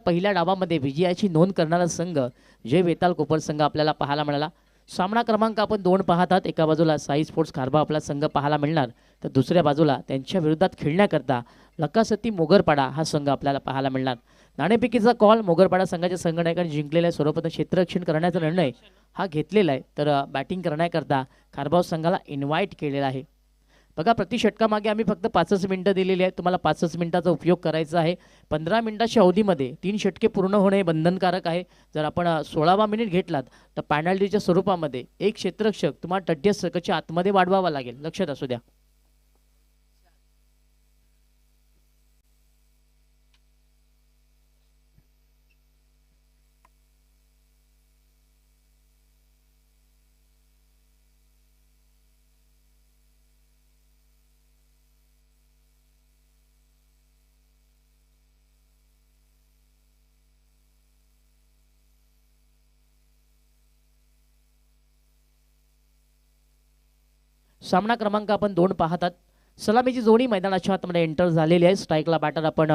पहिल्या डावामध्ये विजयाची नोंद करणारा संघ जय वेताळ कोपर संघ आपल्याला पाहायला मिळाला। सामना क्रमांक आपण 2 पाहत आहात। एका बाजूला साई स्पोर्ट्स खारबा आपला संघ पाहायला मिळणार, तर दुसऱ्या बाजूला त्यांच्या विरोधात खेळण्याकरता लकासती मोगरपाडा हा संघ आपल्याला पाहायला मिळणार। नाणेफेकीचा कॉल मोगरपाडा संघाच्या संघनायकांनी जिंकलेला आहे। सर्वप्रथम क्षेत्ररक्षण करण्याचा निर्णय हा घेतलेला आहे, तर बॅटिंग करण्याकरता खारबाव संघाला इन्व्हाइट केलेला आहे। बघा, प्रति षटकामागे आम्ही फक्त 5च मिनिटं दिलेली आहेत, तुम्हाला 5च मिनिटाचा उपयोग करायचा आहे। 15 मिनिटाच्या अवधीमध्ये 3 षटके पूर्ण होणे बंधनकारक आहे। जर आपण 16वा मिनिट घेतलात तर पॅनल्टीच्या स्वरूपामध्ये एक क्षेत्ररक्षक तुम्हाला तटीय षटकाच्या आतमध्ये वाढवावा लागेल, लक्षात असू द्या। सामना क्रमांक आपण 2 पाहतात। सलामीची जोडी मैदानाच्या आतमध्ये एंटर झालेली आहे। स्ट्राईकला बॅटर आपण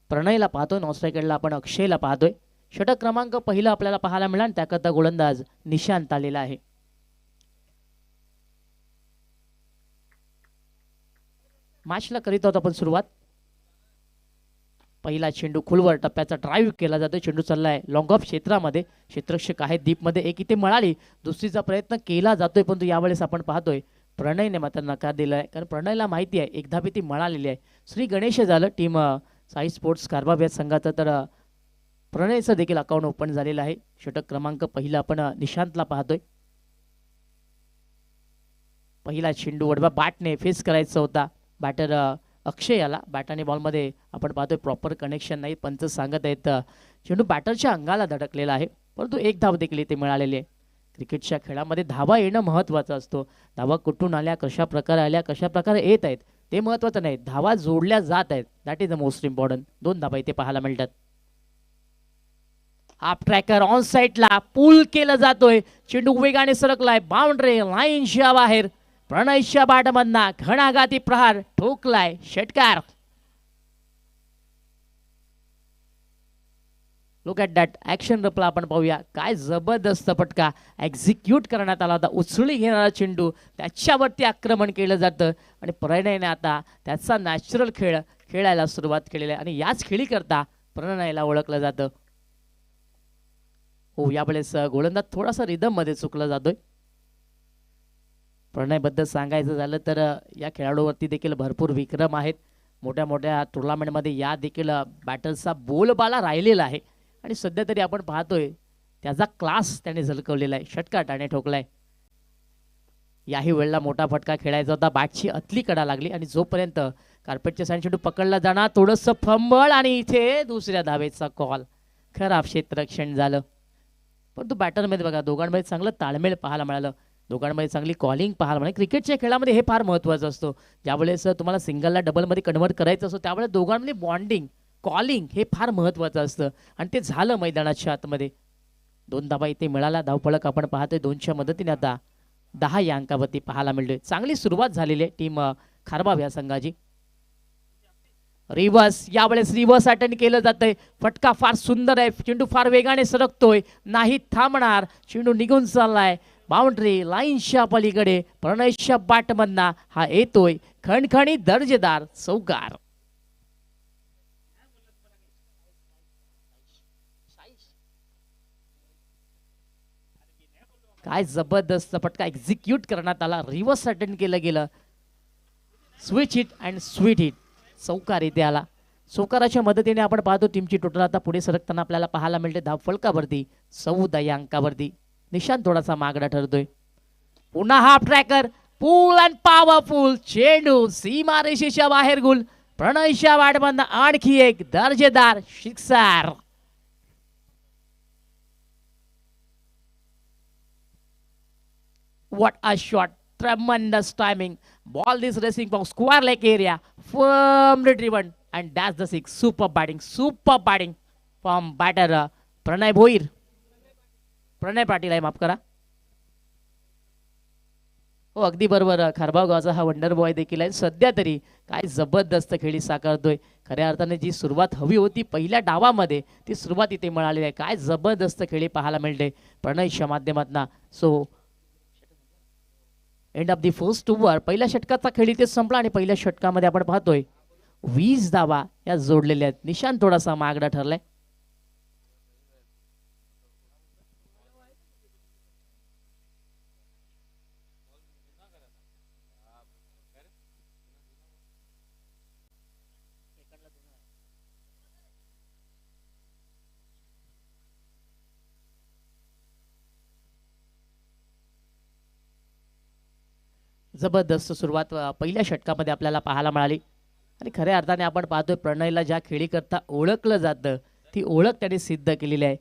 प्रणयला पाहतोय, नॉन स्ट्रायकरला आपण अक्षयला पाहतोय। षटक क्रमांक पहिला आपल्याला पाहायला मिळाला, त्याकरता गोलंदाज निशांत आलेला आहे। मॅचला करीत आहोत आपण सुरुवात। पहिला चेंडू खोलवर टप्प्याचा ड्राईव्ह केला जातो। चेंडू चाललाय लॉंग ऑफ क्षेत्रामध्ये, क्षेत्ररक्षक आहे दीपमध्ये, एक इथे मिळाली, दुसरीचा प्रयत्न केला जातोय, परंतु यावेळेस आपण पाहतोय प्रणयने मात्र नकार दिला आहे, कारण प्रणयला माहिती आहे एकदा ती मिळालेली आहे। श्री गणेश झालं टीम साई स्पोर्ट्स खारबा या संघाचं, तर प्रणयचं देखील अकाउंट ओपन झालेलं आहे। षटक क्रमांक पहिला आपण निशांतला पाहतोय। पहिला चेंडू वडवा बॅटने फेस करायचा होता, बॅटर अक्षय याला बॅटाने बॉलमध्ये आपण पाहतोय प्रॉपर कनेक्शन नाही, पंच सांगत आहेत चेंडू बॅटरच्या अंगाला धडकलेला आहे, परंतु एक धाव देखील इथे मिळालेली आहे। क्रिकेटच्या खेळामध्ये धावा येणं महत्त्वाचं असतो। धावा कुठून आल्या, कशा प्रकारे आल्या, कशा प्रकारे येत आहेत ते महत्त्वाचं नाही, धावा जोडल्या जात आहेत, that is the most important. 2 धावा इथे पाहायला मिळतात। हाफ ट्रॅकर ऑन साइडला पूल केला जातोय, चेंडू वेगाने सरकलाय, बाउंड्री लाईनच्या बाहेर। प्रणयच्या बॅटमधना घणाघाती प्रहार ठोकलाय षटकार। लुक ॲट दॅट ॲक्शन रपला आपण पाहूया, काय जबरदस्त फटका एक्झिक्यूट करण्यात आला होता। उचलून घेणारा चेंडू त्याच्यावरती आक्रमण केलं जातं आणि प्रणयने आता त्याचा नॅचरल खेळ खेळायला सुरुवात केलेली आहे आणि याच खेळी करता प्रणयला ओळखलं जातं। हो, यावेळेस गोलंदाज थोडासा रिदम मध्ये चुकला जातोय। प्रणयबद्दल सांगायचं झालं तर या खेळाडूवरती देखील भरपूर विक्रम आहेत। मोठ्या मोठ्या टुर्नामेंटमध्ये या देखील बॅटर्सचा बोलबाला राहिलेला आहे आणि सध्या तरी आपण पाहतोय त्याचा क्लास त्याने झलकवलेला आहे। षटकार त्याने ठोकलाय। याही वेळेला मोठा फटका खेळायचा होता, बॅटची अतली कडा लागली आणि जोपर्यंत कार्पेटच्या साईड चेंडू पकडला जाणार, थोडंसं फंबळ आणि इथे दुसऱ्या धावेचा कॉल। खराब क्षेत्ररक्षण झालं, परंतु बॅटरमध्ये बघा दोघांमध्ये चांगलं ताळमेळ पाहायला मिळालं, दोघांमध्ये चांगली कॉलिंग पाहायला मिळाली। क्रिकेटच्या खेळामध्ये हे फार महत्त्वाचं असतं, ज्यावेळेस तुम्हाला सिंगलला डबलमध्ये कन्वर्ट करायचं असतं त्यावेळेस दोघांमध्ये बॉन्डिंग कॉलिंग हे फार महत्त्वाचं असतं आणि ते झालं मैदानाच्या आतमध्ये। 2 धावा इथे मिळाला। धावफलक आपण पाहतोय 2च्या मदतीने आता 10 या अंकावरती पाहायला मिळतोय। चांगली सुरुवात झालेली आहे टीम खारबाव या संघाची। रिव्हर्स, यावेळेस रिव्हर्स अटेंड केलं जातंय, फटका फार सुंदर आहे, चेंडू फार वेगाने सरकतोय, नाही थांबणार, चेंडू निघून चाललाय बाउंड्री लाईनच्या पलीकडे। प्रणयच्या बॅटमधना हा येतोय खणखणी दर्जेदार चौकार। काय जबरदस्त फटका एक्झिक्यूट करण्यात आला, रिव्हर्स अटेंड केलं गेलं, switch hit and sweet hit, चौकार इथे आला। चौकाराच्या मदतीने आपण पाहतो टीमची टोटल आता पुढे सरकताना आपल्याला पाहायला मिळते धावफलकावरती 14 या अंकावरती। निशांत थोडासा मागडा ठरतोय। पुन्हा half tracker, pool and powerful चेंडू सीमारेषेच्या बाहेर गुल। प्रणयच्या बॅटमधनं आणखी एक दर्जेदार sixer. What a shot, tremendous timing, ball is racing from square leg area, firmly driven and that's the six. Super batting from batter प्रणय भोईर, प्रणय पाटील आहे, माफ करा। हो अगदी बरोबर. खारबाव गावचा हा वंडर बॉय देखील आहे. सध्या तरी काय जबरदस्त खेळी साकारतोय. खऱ्या अर्थाने जी सुरुवात हवी होती पहिल्या डावामध्ये ती सुरुवात इथे मिळालेली आहे. काय जबरदस्त खेळी पाहायला मिळते प्रणयच्या माध्यमातून. So and of the first over. पहिल्या षटकाचा खेळ इथे संपला आणि पहिल्या षटकामध्ये आपण पाहतोय 20 धावा या जोडलेल्या आहेत. निशांत थोडासा मागडा ठरलाय. जबरदस्त सुरुवात पहिल्या षटकामध्ये आपल्याला पाहायला मिळाली आणि खऱ्या अर्थाने आपण पाहतोय प्रणयला ज्या खेळी करता ओळखलं जातं ती ओळख त्याने सिद्ध केलेली आहे.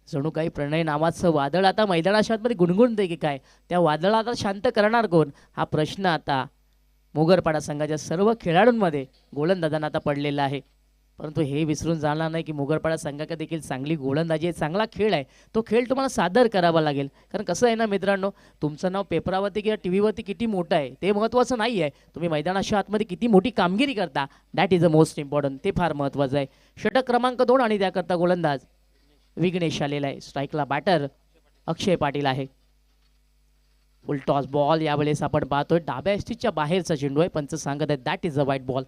जणू काही प्रणय नावाचं वादळ आता मैदानामध्ये गुणगुणते की काय, त्या वादळाला शांत करणार कोण हा प्रश्न आता मोगरपाडा संघाच्या सर्व खेळाडूंमध्ये गोलंदाजांना आता पडलेला आहे. परंतु हे विसरून जाणार नाही की मोगरपाडा संघाकडे देखील चांगली गोलंदाजी आहे, चांगला खेळ आहे. तो खेळ तुम्हाला सादर करावा लागेल. कारण कसं आहे ना मित्रांनो, तुमचं नाव पेपरावरती किंवा टी व्हीवरती किती मोठं आहे ते महत्त्वाचं नाही आहे. तुम्ही मैदानाच्या आतमध्ये किती मोठी कामगिरी करता that is the most important. ते फार महत्त्वाचं आहे. षटक क्रमांक 2 आणि त्याकरता गोलंदाज विघ्नेश आलेला आहे. स्ट्राईकला बॅटर अक्षय पाटील आहे. फुल टॉस बॉल यावेळेस आपण पाहतोय डाव्या एसटीच्या बाहेरचा चेंडू आहे. पंच सांगत आहे that is a white ball.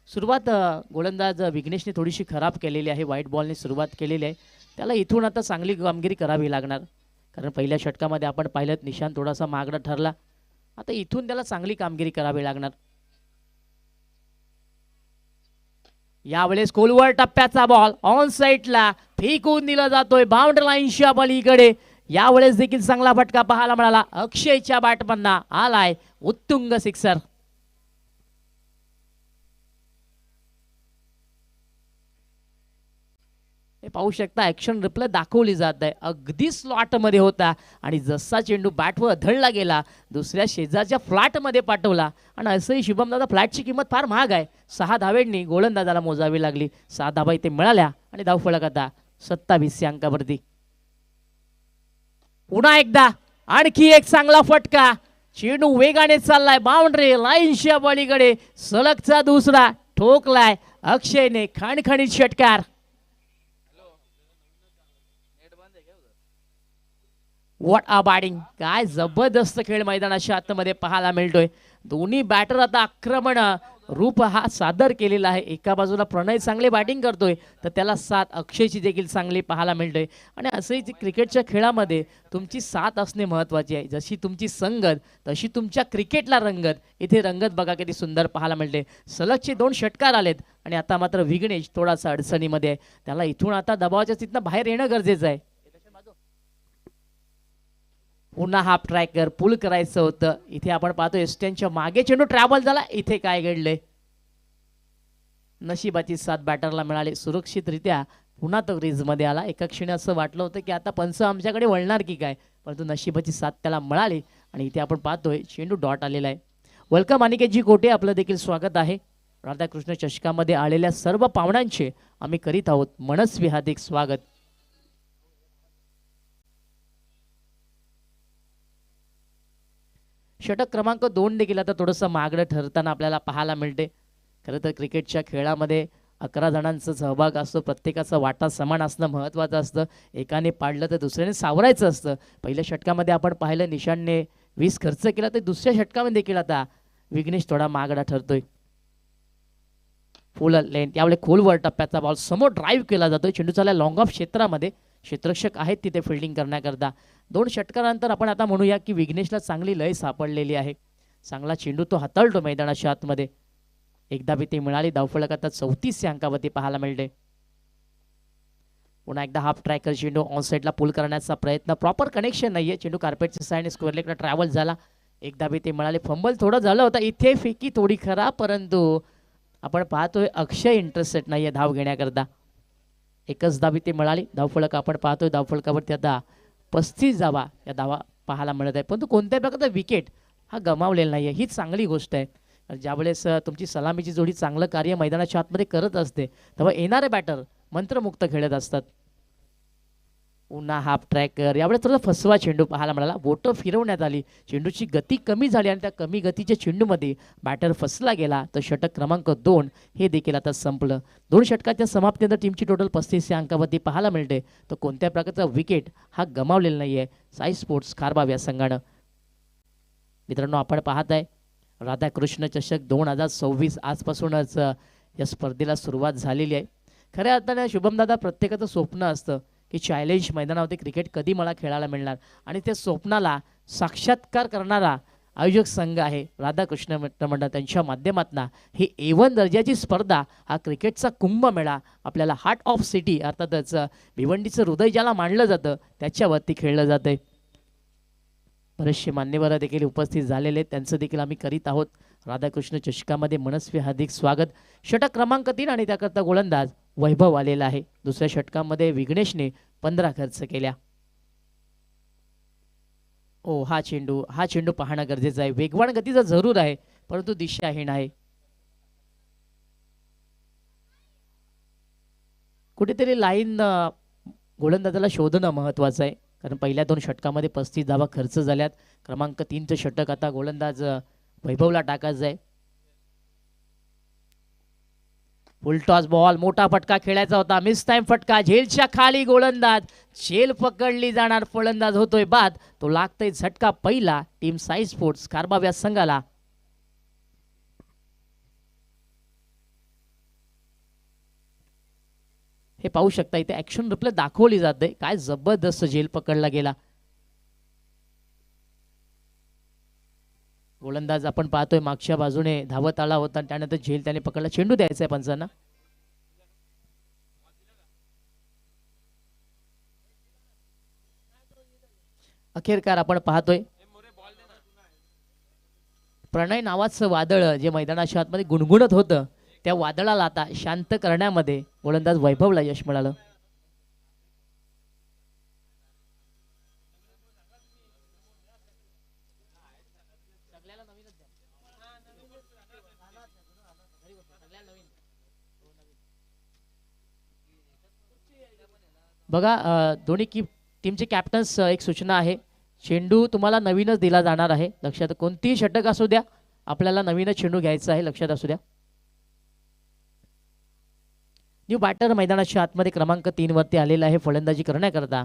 सुरुवात गोलंदाज विघ्नेशने थोडीशी खराब केलेली आहे. व्हाईट बॉलने सुरुवात केलेली आहे. त्याला इथून आता चांगली कामगिरी करावी लागणार. कारण पहिल्या षटकामध्ये आपण पाहिलं निशांत थोडासा मागडा ठरला. आता इथून त्याला चांगली कामगिरी करावी लागणार. यावेळेस खोलवर टप्प्याचा बॉल ऑन साईडला फेकून दिला जातोय बाउंड्री लाईनच्या पलीकडे. यावेळेस देखील चांगला फटका पाहायला मिळाला. अक्षयच्या बॅटमधना आलाय उत्तुंग सिक्सर. हे पाहू शकता ऍक्शन रिप्ले दाखवली जात आहे. अगदी स्लॉटमध्ये होता आणि जसा चेंडू बॅटवर धडला गेला दुसऱ्या शेजारच्या फ्लॅटमध्ये पाठवला. आणि असंही शुभम दादा फ्लॅटची किंमत फार महाग आहे. 6 धावेंनी गोलंदाजाला मोजावी लागली. 6 धावा इथे मिळाल्या आणि धावफलक आता 27 अंकावरती. पुन्हा एकदा आणखी एक चांगला फटका. चेंडू वेगाने चाललाय बाउंड्री लाईनच्या पलीकडे. सलगचा दुसरा ठोकलाय अक्षयने खणखणीत षटकार. What a batting. काय जबरदस्त खेळ मैदानाच्या आतमध्ये पाहायला मिळतोय. दोन्ही बॅटर आता आक्रमण रूप हा सादर केलेला आहे. एका बाजूला प्रणय चांगले बॅटिंग करतोय तर त्याला साथ अक्षयची देखील चांगली पाहायला मिळतोय. आणि असंही क्रिकेटच्या खेळामध्ये तुमची साथ असणे महत्त्वाची आहे. जशी तुमची संगत तशी तुमच्या क्रिकेटला रंगत. इथे रंगत बघा किती सुंदर पाहायला मिळते. सलगचे 2 षटकार आलेत आणि आता मात्र विघ्नेश थोडासा अडचणीमध्ये आहे. त्याला इथून आता दबावाच्या स्थितीनं बाहेर येणं गरजेचं आहे. पुन्हा हाफ ट्रॅकर पुल करायचं होतं. इथे आपण पाहतो एस्टनच्या मागे चेंडू ट्रॅव्हल झाला. इथे काय घडले नशिबाची साथ बॅटरला मिळाली. सुरक्षितरित्या पुन्हा तो क्रीजमध्ये आला. एका क्षणी असं वाटलं होतं की आता पंच आमच्याकडे वळणार की काय, परंतु नशिबाची साथ त्याला मिळाली आणि इथे आपण पाहतोय चेंडू डॉट आलेला आहे. वेलकम अनिकेतजी कोटे, आपलं देखील स्वागत आहे. राधाकृष्ण चषकामध्ये आलेल्या सर्व पाहुण्यांचे आम्ही करीत आहोत मनस्वी हार्दिक स्वागत. षटक क्रमांक 2 देखील आता थोडंसं मागडं ठरताना आपल्याला पाहायला मिळते. खरं तर क्रिकेटच्या खेळामध्ये 11 जणांचा सहभाग असतो. प्रत्येकाचा वाटा समान असणं महत्त्वाचं असतं. एकाने पाडलं तर दुसऱ्याने सावरायचं असतं. पहिल्या षटकामध्ये आपण पाहिलं निशांतने 20 खर्च केला तर दुसऱ्या षटकामध्ये देखील आता विघ्नेश थोडा मागडा ठरतोय. फुल लेंथ यावेळी खोलवर टप्प्याचा बॉल समोर ड्राईव्ह केला जातोय. चेंडू चालला लॉंग ऑफ क्षेत्रामध्ये. क्षेत्ररक्षक आहेत तिथे फिल्डिंग करण्याकरता. 2 षटकानंतर आपण आता म्हणूया की विघ्नेशला चांगली लय सापडलेली आहे. चांगला चेंडू तो हाताळतो मैदानाच्या आतमध्ये. एकदा भीती मिळाली. धावफलक आता 34 अंकावरती पाहायला मिळते. पुन्हा एकदा हाफ ट्रॅकर चेंडू ऑन साईडला पुल करण्याचा प्रयत्न. प्रॉपर कनेक्शन नाहीये. चेंडू कार्पेटच्या साईडने स्क्वेअर लेगला ट्रॅव्हल झाला. एकदा भीती मिळाली. फंबल थोडं झालं होतं इथे. फेकी थोडी खराब, परंतु आपण पाहतोय अक्षय इंटरेस्टेड नाहीये धाव घेण्याकरता. एकच धाव इथे मिळाली. धावफलक आपण पाहतोय धावफलकावरती आता 35 धावा या धावा पाहायला मिळत आहे. परंतु कोणत्याही प्रकारचा विकेट हा गमावलेला नाही आहे. ही चांगली गोष्ट आहे. ज्यावेळेस तुमची सलामीची जोडी चांगलं कार्य मैदानाच्या आतमध्ये करत असते तेव्हा येणारे बॅटर मंत्रमुक्त खेळत असतात. पुन्हा हाफ ट्रॅकर, यावेळेस थोडा फसवा चेंडू पाहायला मिळाला. बोटं फिरवण्यात आली, चेंडूची गती कमी झाली आणि त्या कमी गतीच्या चेंडूमध्ये बॅटर फसला गेला. तर षटक क्रमांक 2 हे देखील आता संपलं. 2 षटकाच्या समाप्तीनंतर टीमची टोटल 35 या अंकावरती पाहायला मिळते. तर कोणत्या प्रकारचा विकेट हा गमावलेला नाही आहे साई स्पोर्ट्स खारबाव या संघानं. मित्रांनो, आपण पाहत आहे राधाकृष्ण चषक 2026 आजपासूनच या स्पर्धेला सुरुवात झालेली आहे. खऱ्या अर्थाने शुभमदादा, प्रत्येकाचं स्वप्न असतं की चॅलेंज मैदानावरती क्रिकेट कधी मला खेळायला मिळणार, आणि त्या स्वप्नाला साक्षात्कार करणारा आयोजक संघ आहे राधाकृष्ण मित्र मंडळ. त्यांच्या माध्यमातून ही A1 दर्जाची स्पर्धा, हा क्रिकेटचा कुंभमेळा आपल्याला हार्ट ऑफ सिटी अर्थातच भिवंडीचं हृदय ज्याला मानलं जातं त्याच्यावरती खेळलं जातंय. बरेचसे मान्यवर देखील उपस्थित झालेले आहेत, त्यांचं देखील आम्ही करीत आहोत राधाकृष्ण चषकामध्ये मनस्वी हार्दिक स्वागत. षटक क्रमांक 3 आणि त्याकरता गोलंदाज वैभव आलेला आहे. दुसऱ्या षटकामध्ये विघ्नेशने 15 खर्च केल्या. ओ, हा चेंडू पाहणं गरजेचं आहे. वेगवान गतीचा जरूर आहे, परंतु दिशाहीन आहे. कुठेतरी लाईन गोलंदाजाला शोधणं महत्वाचं आहे, कारण पहिल्या 2 षटकामध्ये 35 धावा खर्च झाल्यात. क्रमांक 3चं षटक आता गोलंदाज वैभवला टाकायचं आहे. फुल टॉस बॉल, मोठा फटका खेळायचा होता, मिस टाइम फटका, झेलच्या खाली गोलंदाज, झेल पकडली जाणार, फलंदाज होतोय बाद. तो लागतोय झटका पहिला टीम साई स्पोर्ट्स खारबाव या संघाला. हे पाहू शकता, इथे ऍक्शन रिप्ले दाखवली जाते. काय जबरदस्त झेल पकडला गेला. गोलंदाज आपण पाहतोय मागच्या बाजूने धावत आला होता आणि त्यानंतर झेल त्याने पकडला. चेंडू द्यायचा आहे पंचांना. अखेरकार आपण पाहतोय प्रणय नावाचं वादळ जे मैदानाच्या आतमध्ये गुणगुणत होतं, त्या वादळाला आता शांत करण्यामध्ये गोलंदाज वैभवला यश मिळालं. बघा, दोन्ही टीमचे कॅप्टन्स, एक सूचना आहे, चेंडू तुम्हाला नवीनच दिला जाणार आहे. लक्षात, कोणतीही षटक असू द्या, आपल्याला नवीनच चेंडू घ्यायचा आहे, लक्षात असू द्या. न्यू बॅटर मैदानाच्या आतमध्ये क्रमांक 3 वरती आलेला आहे. फलंदाजी करण्याकरता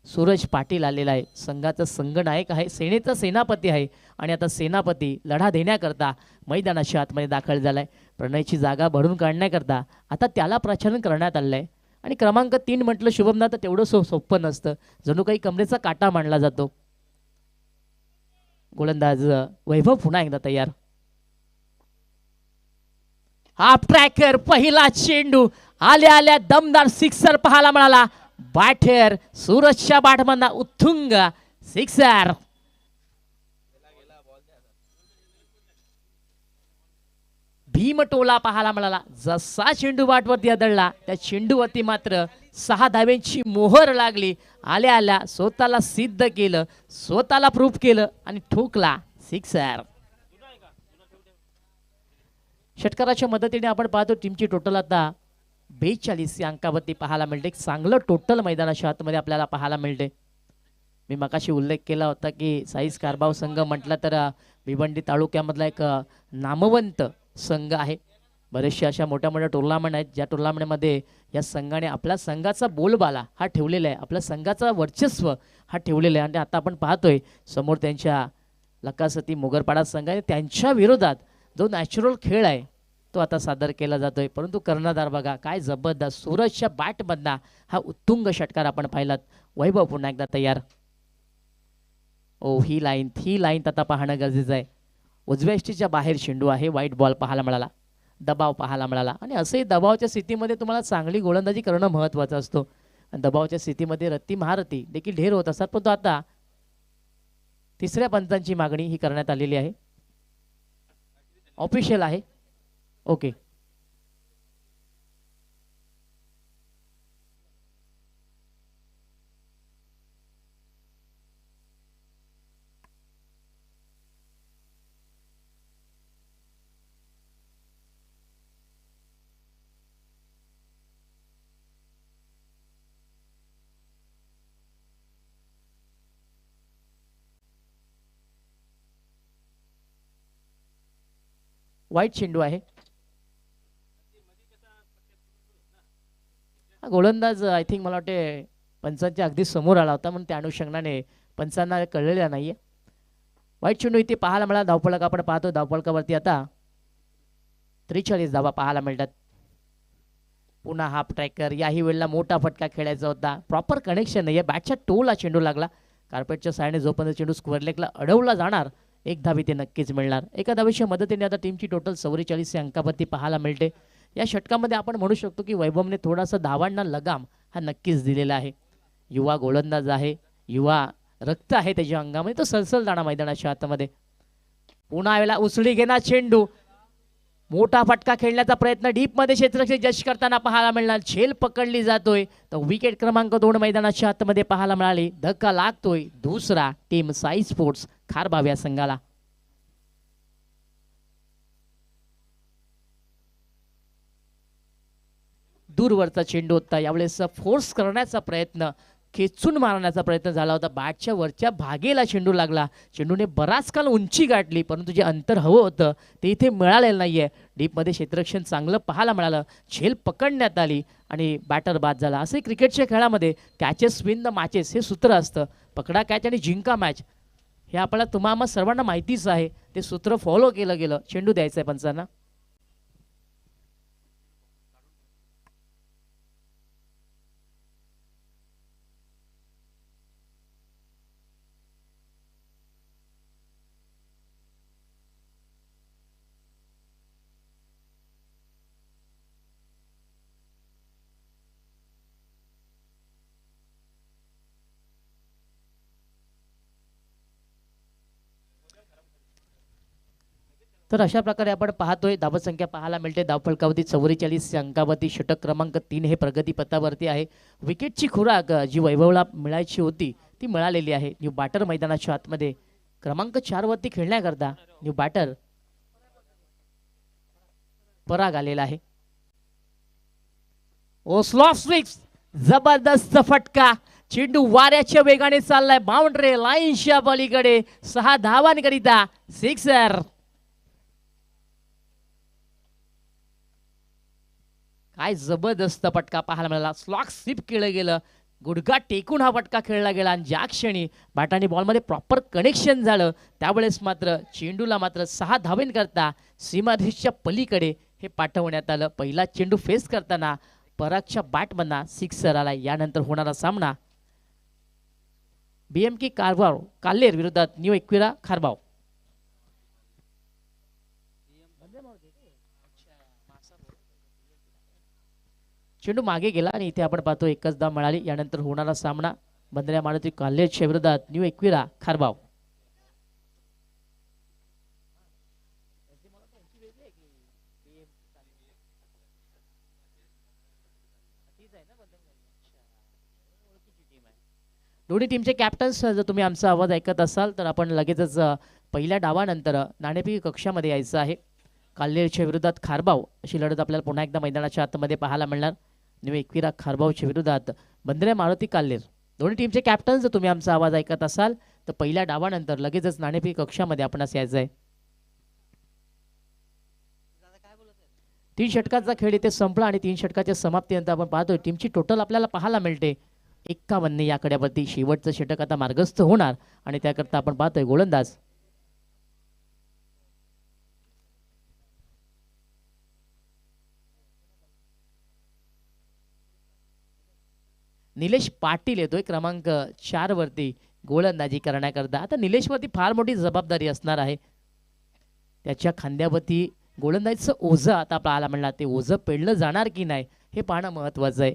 सूरज पाटील आलेला आहे. संघाचा संघनायक आहे, सेनेचा सेनापती आहे, आणि आता सेनापती लढा देण्याकरता मैदानाच्या आतमध्ये दाखल झालाय. प्रणयची जागा भरून काढण्याकरता आता त्याला प्रचारण करण्यात आलं आहे. आणि क्रमांक 3 म्हटलं शुभमना तर तेवढं सोपं नसतं, जणू काही कमरेचा काटा मानला जातो. गोलंदाज वैभव पुन्हा एकदा तयार. हाफ ट्रॅकर, पहिला चेंडू, आल्या आल्या दमदार सिक्सर पाहायला मिळाला. बॅटर सूरजच्या बॅटमधला उत्तुंग सिक्सर. भीमटोला पाहायला मिळाला. जसा चेंडू बॅटवरती आदळला, त्या चेंडूवरती मात्र 6 धाव्यांची मोहर लागली. आल्या आल्या स्वतःला सिद्ध केलं, स्वतःला प्रूफ केलं आणि ठोकला सिक्सर. षटकाराच्या मदतीने आपण पाहतो टीमची टोटल आता 42 या अंकावरती पाहायला मिळते. एक चांगलं टोटल मैदानाच्या आतमध्ये आपल्याला पाहायला मिळते. मी मगाशी उल्लेख केला होता की साईज कारभाव संघ म्हटलं तर भिवंडी तालुक्यामधला एक नामवंत संघ आहे. बरेचशा अशा मोठ्या मोठ्या टुर्नामेंट आहेत, ज्या टुर्नामेंटमध्ये या संघाने आपल्या संघाचा बोलबाला हा ठेवलेला आहे, आपल्या संघाचा वर्चस्व हा ठेवलेला आहे. आणि आता आपण पाहतोय समोर त्यांच्या लकासती मोगरपाडा संघ आहे, त्यांच्या विरोधात जो नॅचरल खेळ आहे तो आता सादर केला जातोय. परंतु कर्णधार बघा काय जबरदस्त, सूरजच्या बॅटमधला हा उत्तुंग षटकार आपण पाहिलात. वैभव पुन्हा एकदा तयार. ओ, ही लाईन आता पाहणं गरजेचं आहे. उजव्या यष्टीच्या बाहेर चेंडू आहे, व्हाईट बॉल पाहायला मिळाला, दबाव पाहायला मिळाला. आणि असे दबावाच्या स्थितीमध्ये तुम्हाला चांगली गोलंदाजी करणं महत्त्वाचं असतो. आणि दबावाच्या स्थितीमध्ये रत्ती महारथी देखील ढेर होत असतात, परंतु आता तिसऱ्या पंचांची मागणी ही करण्यात आलेली आहे. ऑफिशियल आहे. ओके, वाईट चेंडू आहे. हा गोलंदाज आय थिंक मला वाटते पंचांच्या अगदी समोर आला होता, म्हणून त्या अनुषंगाने पंचांना कळलेला नाहीये. वाईट चेंडू इथे पाहायला मिळाला. धावफलक आपण पाहतो. धावफलकावरती आता 43 धावा पाहायला मिळतात. पुन्हा हाफ ट्रॅकर. याही वेळेला मोठा फटका खेळायचा होता. प्रॉपर कनेक्शन नाही आहे. बॅटच्या टोला चेंडू लागला. कार्पेटच्या सायने जोपर्यंत चेंडू स्क्वेअर लेगला अडवला जाणार, एक धाव इथे नक्कीच मिळणार. एका धावेच्या मदतीने आता टीमची टोटल 44 अंकावरती पाहायला मिळते. या षटकामध्ये आपण म्हणू शकतो की वैभवने थोडासा धावांना लगाम हा नक्कीच दिलेला आहे. युवा गोलंदाज आहे. युवा रक्त आहे त्याच्या अंगामध्ये. तो सलसल जाणार मैदानाच्या आतमध्ये. पुन्हा वेळेला उसळी घेणार चेंडू. मोठा फटका खेळण्याचा प्रयत्न डीपमध्ये क्षेत्ररक्षक जश करताना पाहायला मिळणार. झेल पकडली जातोय. तर विकेट क्रमांक 2 मैदानाच्या आतमध्ये पाहायला मिळाली. धक्का लागतोय दुसरा टीम साई स्पोर्ट्स खारबाव या संघाला. दूरवरचा चेंडू होता. यावेळेस फोर्स करण्याचा प्रयत्न, खेचून मारण्याचा प्रयत्न झाला होता. बॅटच्या वरच्या भागेला चेंडू लागला. चेंडूने बराच काल उंची गाठली, परंतु जे अंतर हवं होतं ते इथे मिळालेलं नाहीये. डीपमध्ये क्षेत्ररक्षण चांगलं पाहायला मिळालं. झेल पकडण्यात आली आणि बॅटर बाद झाला. असे क्रिकेटच्या खेळामध्ये कॅचेस विन द मॅचेस हे सूत्र असतं. पकडा कॅच आणि जिंका मॅच, हे आपल्याला तुम्हाला सर्वांना माहितीच आहे. ते सूत्र फॉलो केलं गेलं. चेंडू द्यायचा आहे पंचांना. तर अशा प्रकारे आपण पाहतोय धावसंख्या पाहायला मिळते. धावफलकावरती 44 अंकावरती षटक क्रमांक 3 हे प्रगती पथावरती आहे. विकेटची खुराक जी वैभवला मिळायची होती ती मिळालेली आहे. न्यू बॅटर मैदानाच्या आतमध्ये क्रमांक 4 वरती खेळण्याकरता न्यू बॅटर पराग आलेला आहे. ओ स्लॉफ स्विक्स, जबरदस्त फटका. चेंडू वाऱ्याच्या वेगाने चाललाय. बाउंड्री लाईनच्या पलीकडे 6 धावांकरिता सिक्सर. काय जबरदस्त फटका पाहायला मिळाला. स्लॉक स्लिप केलं गेलं. गुडघा टेकून हा फटका खेळला गेला आणि ज्या क्षणी बॅटाने बॉलमध्ये प्रॉपर कनेक्शन झालं त्यावेळेस मात्र चेंडूला मात्र 6 धावेंकरता सीमारेषेच्या पलीकडे हे पाठवण्यात आलं. पहिला चेंडू फेस करताना परागच्या बॅटमधना सिक्सर आला. यानंतर होणारा सामना BMK कारभार काल्हेर विरोधात न्यू एक्विरा खारबाव. चेंडू मागे गेला आणि इथे आपण पाहतो एकच धाव मिळाली. यानंतर होणारा सामना बंदऱ्या मारुती काल्हेरच्या विरोधात न्यू एक्विरा खारबाव. दोन्ही टीमचे कॅप्टन्स जर तुम्ही आमचा आवाज ऐकत असाल तर आपण लगेचच पहिल्या डावानंतर नाणेफेक कक्षामध्ये यायचं आहे. काल्हेरच्या विरोधात खारबाव अशी लढत आपल्याला पुन्हा एकदा मैदानाच्या आतमध्ये पाहायला मिळणार. न्यू एक्विरा खारबावच्या विरोधात बंदऱ्या मारुती काल्हेर. दोन्ही टीमचे कॅप्टन्स जर तुम्ही आमचा आवाज ऐकत असाल तर पहिल्या डावानंतर लगेचच नाणेफेक कक्षामध्ये आपणास यायचं आहे. 3 षटकाचा खेळ इथे संपला आणि 3 षटकाच्या समाप्तीनंतर आपण पाहतोय टीमची टोटल आपल्याला पाहायला मिळते 51 या आकड्यावरती. शेवटचं षटक आता मार्गस्थ होणार आणि त्याकरता आपण पाहतोय गोलंदाज निलेश पाटील येतोय क्रमांक 4 वरती गोलंदाजी करण्याकरता. आता निलेशवरती फार मोठी जबाबदारी असणार आहे. त्याच्या खांद्यावरती गोलंदाजीचं ओझं आता पाहायला मिळणार. ते ओझं पेडलं जाणार की नाही हे पाहणं महत्वाचं आहे.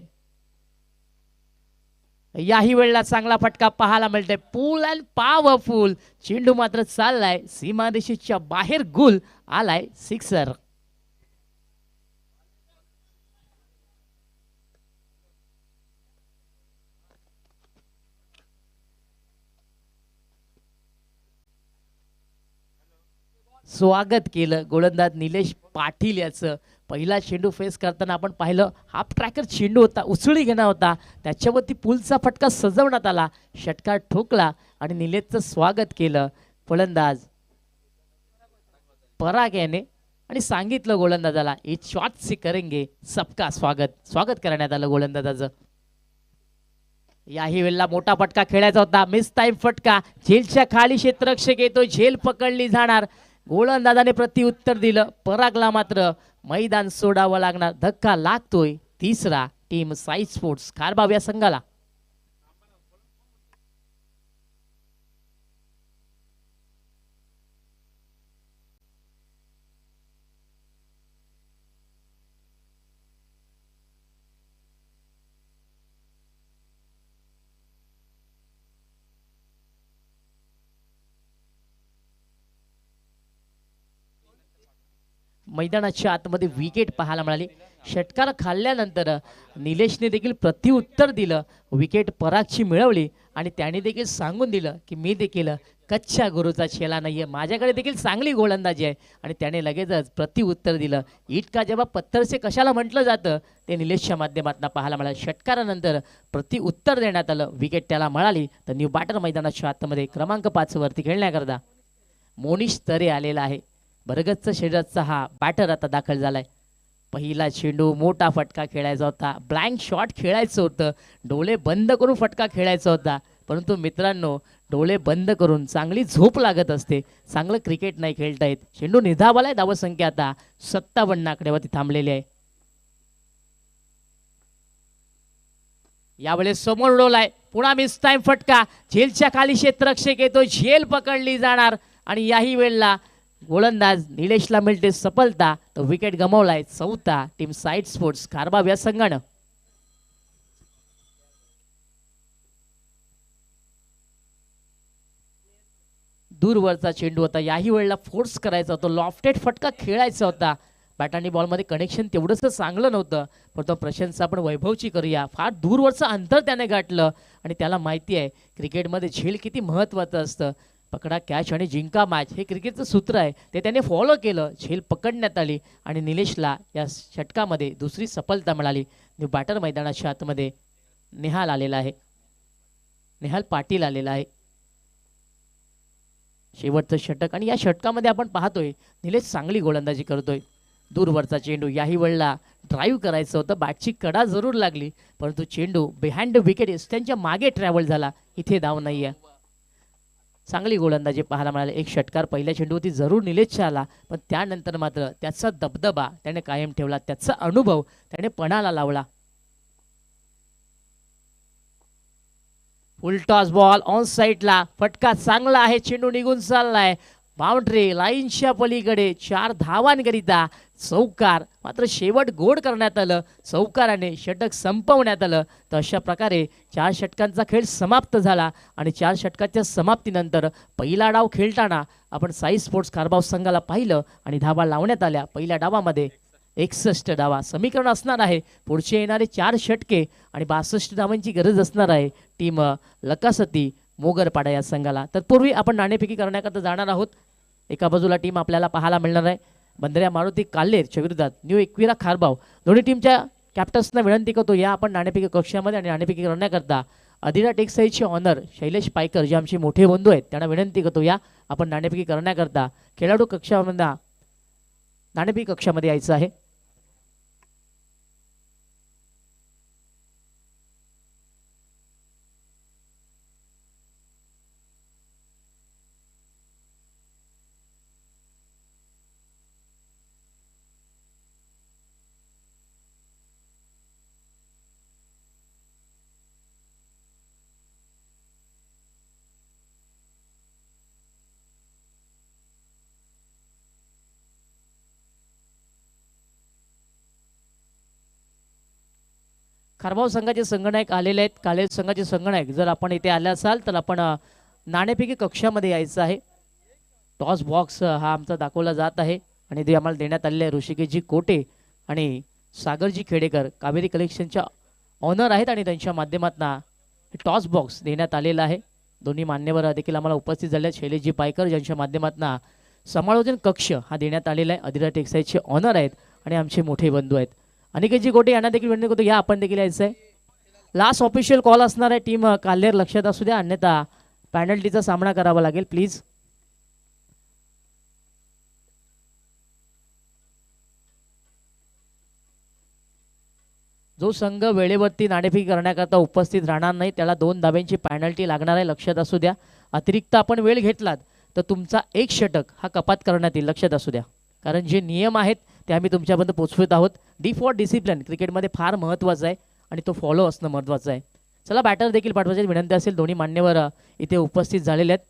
याही वेळेला चांगला फटका पाहायला मिळतोय. पूल अँड पॉवरफुल चेंडू मात्र चाललाय सीमारेषेच्या बाहेर. गुल आलाय सिक्सर. स्वागत केलं गोलंदाज निलेश पाटील याचं. पहिला चेंडू फेस करताना आपण पाहिलं हाफ ट्रॅकर चेंडू होता, उसळी घेणार होता, त्याच्यावरती पुलचा फटका सजवण्यात आला, षटकार ठोकला आणि निलेशचं स्वागत केलं फलंदाज पराग याने. आणि सांगितलं गोलंदाजाला इट शॉट से करेंगे सबका स्वागत करण्यात आलं गोलंदाजाचं. याही वेळेला मोठा फटका खेळायचा होता, मिस टाइम फटका, झेलच्या खाली क्षेत्ररक्षक येतो, झेल पकडली जाणार. गोलंदाजाने प्रत्युत्तर दिलं, परागला मात्र मैदान सोडावं लागणार. धक्का लागतोय तिसरा टीम साई स्पोर्ट्स खारबाव या संघाला. मैदानाच्या आतमध्ये विकेट पाहायला मिळाली. षटकार खाल्ल्यानंतर निलेशने देखील प्रत्युत्तर दिलं, विकेट परागची मिळवली आणि त्याने देखील सांगून दिलं की मी देखील कच्च्या गुरुचा चेला नाहीये, माझ्याकडे देखील चांगली गोलंदाजी आहे. आणि त्याने लगेचच प्रत्युत्तर दिलं. इट का जेव्हा पत्थर से कशाला म्हटलं जातं ते निलेशच्या माध्यमातून पाहायला मिळालं. षटकारानंतर प्रत्युत्तर देण्यात आलं, विकेट त्याला मिळाली. तर न्यू बॅटर मैदानाच्या आतमध्ये क्रमांक 5 वरती खेळण्याकरता मोनिश तरे आलेला आहे. भरगच्च शरीराचा हा बॅटर आता दाखल झालाय. पहिला चेंडू मोठा फटका खेळायचा होता, ब्लँक शॉट खेळायचं होतं, डोळे बंद करून फटका खेळायचा होता. परंतु मित्रांनो, डोळे बंद करून चांगली झोप लागत असते, चांगलं क्रिकेट नाही खेळता येत. चेंडू निधावलाय, धावसंख्या आता 57 आकड्यावरती थांबलेली आहे. यावेळेस समोर उडवलाय, पुन्हा मिस टाइम फटका, झेलच्या खाली क्षेत्ररक्षक येतो, झेल पकडली जाणार. आणि याही वेळेला गोलंदाज निलेशला मिळते सफलता. तो विकेट गमावलाय चौथा टीम साईड स्पोर्ट्स खारबाव या संघानं. दूरवरचा चेंडू होता, याही वेळेला फोर्स करायचा होता, लॉफ्टेड फटका खेळायचा होता. बॅट आणि बॉलमध्ये कनेक्शन तेवढंच चांगलं नव्हतं. पण तो प्रशंसा आपण वैभवची करूया, फार दूरवरचं अंतर त्याने गाठलं आणि त्याला माहिती आहे क्रिकेटमध्ये झेल किती महत्त्वाचं असतं. पकडा कॅच आणि जिंका मॅच हे क्रिकेटचं सूत्र आहे, ते त्याने फॉलो केलं. झेल पकडण्यात आली आणि निलेशला या षटकामध्ये दुसरी सफलता मिळाली. न्यू बॅटर मैदानाच्या आतमध्ये नेहाल आलेला आहे, नेहाल पाटील आलेला आहे. शेवटचं षटक आणि या षटकामध्ये आपण पाहतोय निलेश चांगली गोलंदाजी करतोय. दूरवरचा चेंडू, याही वेळेला ड्राईव्ह करायचं होतं, बॅटची कडा जरूर लागली परंतु चेंडू बिहाइंड द विकेट त्यांच्या मागे ट्रॅव्हल झाला. इथे धाव नाही आहे. चांगली गोलंदाजी पाहायला मिळाली. एक षटकार पहिल्या चेंडूवरती जरूर निलेशचा आला, पण त्यानंतर मात्र त्याचा दबदबा त्याने कायम ठेवला, त्याचा अनुभव त्याने पणाला लावला. फुल टॉस बॉल ऑन साईडला, फटका चांगला आहे, चेंडू निघून चाललाय बाउंड्री लाईनच्या पलीकडे. 4 धावांकरिता चौकार, मात्र शेवट गोड करण्यात आलं, चौकाराने षटक संपवण्यात आलं. तर अशा प्रकारे 4 षटकांचा खेळ समाप्त झाला आणि 4 षटकाच्या समाप्तीनंतर पहिला डाव खेळताना आपण साई स्पोर्ट्स खारबाव संघाला पाहिलं आणि धावा लावण्यात आल्या. पहिल्या डावामध्ये 61 धावा समीकरण असणार आहे. पुढचे येणारे 4 षटके आणि 62 धावांची गरज असणार आहे टीम लकासती मोगरपाडा या संघाला. तत्पूर्वी आपण नाणेफेकी करण्याकरता जाणार आहोत. एका बाजूला टीम आपल्याला पाहायला मिळणार आहे बंदऱ्या मारुती काल्हेरच्या विरोधात न्यू एकविरा खारबाव. दोन्ही टीमच्या कॅप्टन्सना विनंती करतो या आपण नाणेफेकी कक्षामध्ये आणि नाणेफेकी करण्याकरता अधिरा टेक्सटाईलचे ऑनर शैलेश पायकर जे आमचे मोठे बंधू आहेत त्यांना विनंती करतो या आपण नाणेफेकी करण्याकरता खेळाडू कक्षामध्ये नाणेफेकी कक्षामध्ये यायचं आहे. खारबाव संघाचे संगणक आलेले आहेत. कालेज संघाचे संगणक जर आपण इथे आले असाल तर आपण नाणेफेकी कक्षामध्ये यायचं आहे. टॉस बॉक्स हा आमचा दाखवला जात आहे आणि ते आम्हाला देण्यात आलेले आहे. ऋषिकेशजी कोटे आणि सागरजी खेडेकर कावेरी कलेक्शनच्या ऑनर आहेत आणि त्यांच्या माध्यमातून टॉस बॉक्स देण्यात आलेला आहे. दोन्ही मान्यवर देखील आम्हाला उपस्थित झाले आहेत. शैलेशजी पायकर ज्यांच्या माध्यमातून समालोचन कक्ष हा देण्यात आलेला आहे. अधिरा टेक्सटाईलचे ऑनर आहेत आणि आमचे मोठे बंधू आहेत. अनिकेतजी गोटे यांना देखील विनंती करतो या आपण देखील यायचं आहे. लास्ट ऑफिशियल कॉल असणार आहे. टीम काल्हेर लक्षात असू द्या, अन्यथा पॅनल्टीचा सामना करावा लागेल प्लीज. जो संघ वेळेवरती नाणेफेक करण्याकरता उपस्थित राहणार नाही त्याला 2 धाब्यांची पेनल्टी लागणार आहे, लक्षात असू द्या. अतिरिक्त आपण वेळ घेतलात तर तुमचा 1 षटक हा कपात करण्यात येईल, लक्षात असू द्या. कारण जे नियम आहेत ते आम्ही तुमच्यापर्यंत पोहोचवत आहोत. डी फॉर डिसिप्लिन क्रिकेटमध्ये फार महत्त्वाचं आहे आणि तो फॉलो असणं महत्त्वाचं आहे. चला बॅटर देखील पाठवायची विनंती असेल. दोन्ही मान्यवर इथे उपस्थित झालेले आहेत.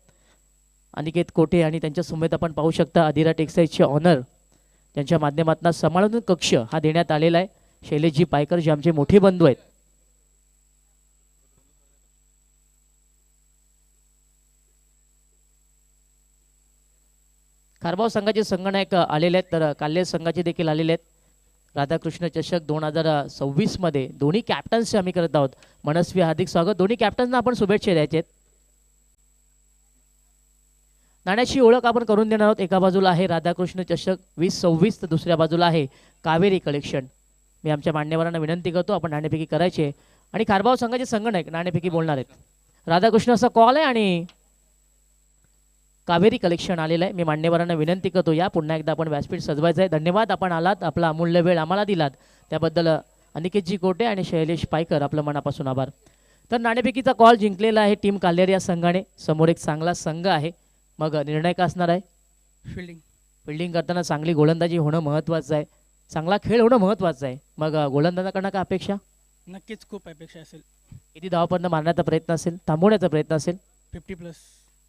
अनिकेत कोठे आणि त्यांच्या समेत आपण पाहू शकता अधिरा टेक्सटाईलचे ऑनर त्यांच्या माध्यमातून सांभाळून कक्ष हा देण्यात आलेला आहे. शैलेशजी पायकर जे आमचे मोठे बंधू आहेत. खारबाव संघाचे संघनायक आलेले आहेत तर काल्ले संघाचे देखील आलेले आहेत. राधाकृष्ण चषक 2026 मध्ये दोन्ही कॅप्टन्सचे आम्ही करत आहोत. मनस्वी हार्दिक स्वागत. दोन्ही कॅप्टन्सना आपण शुभेच्छा द्यायचे आहेत. नाण्याची ओळख आपण करून देणार आहोत. एका बाजूला आहे राधाकृष्ण चषक 2026 तर दुसऱ्या बाजूला आहे कावेरी कलेक्शन. मी आमच्या मान्यवरांना विनंती करतो आपण नाणेफेकी करायचे आणि खारबाव संघाचे संघनायक नाणेफेकी बोलणार आहेत. राधाकृष्ण असा कॉल आहे आणि कावेरी कलेक्शन आलेलं आहे. मी मान्यवरांना विनंती करतो या पुन्हा एकदा आपण व्यासपीठ सजवायचं आहे. धन्यवाद आपण आलात, आपला अमूल्य वेळ आम्हाला दिलात त्याबद्दल अनिकेतजी कोटे आणि शैलेश पायकर आपलं मनापासून आभार. तर नाणेफेकीचा कॉल जिंकलेला आहे टीम काल्हेर या संघाने. समोर एक चांगला संघ आहे. मग निर्णय का असणार आहे? फिल्डिंग करताना चांगली गोलंदाजी होणं महत्त्वाचं आहे, चांगला खेळ होणं महत्त्वाचं आहे. मग गोलंदाजाकडनं काय अपेक्षा? नक्कीच खूप अपेक्षा असेल. किती धावापर्यंत मारण्याचा प्रयत्न असेल, थांबवण्याचा प्रयत्न असेल? 50+.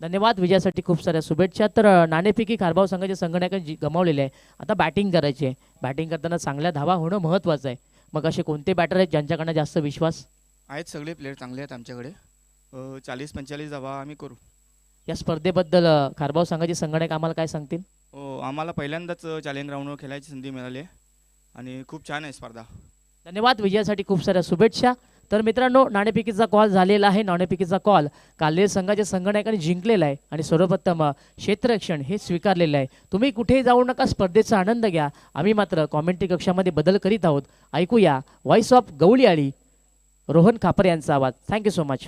धन्यवाद. विजयासाठी खूप साऱ्या शुभेच्छा. तर नाणेफेकी खारबाव संघाचे संघनायकांनी गमावलेले आहे. आता बॅटिंग करायची आहे. बॅटिंग करताना चांगल्या धावा होणं महत्त्वाचं आहे. मग असे कोणते बॅटर आहेत ज्यांच्याकडनं जास्त विश्वास आहेत? सगळे प्लेयर चांगले आहेत आमच्याकडे. 40-45 धावा आम्ही करू. या स्पर्धेबद्दल खारबाव संघाचे संघनायक आम्हाला काय सांगतील? आम्हाला पहिल्यांदाच चॅलेंज राऊंडवर खेळायची संधी मिळाली आहे आणि खूप छान आहे स्पर्धा. धन्यवाद. विजयासाठी खूप साऱ्या शुभेच्छा. तर मित्रांनो नाणेफेकीचा कॉल झालेला आहे. नाणेफेकीचा कॉल काल्हेर संघाच्या संघनायकांनी जिंकलेला आहे आणि सर्वप्रथम क्षेत्ररक्षण हे स्वीकारलेलं आहे. तुम्ही कुठेही जाऊ नका, स्पर्धेचा आनंद घ्या. आम्ही मात्र कॉमेंट्री कक्षामध्ये बदल करीत आहोत. ऐकूया व्हॉइस ऑफ गवळीआळी रोहन खापर यांचा आवाज. Thank you so much.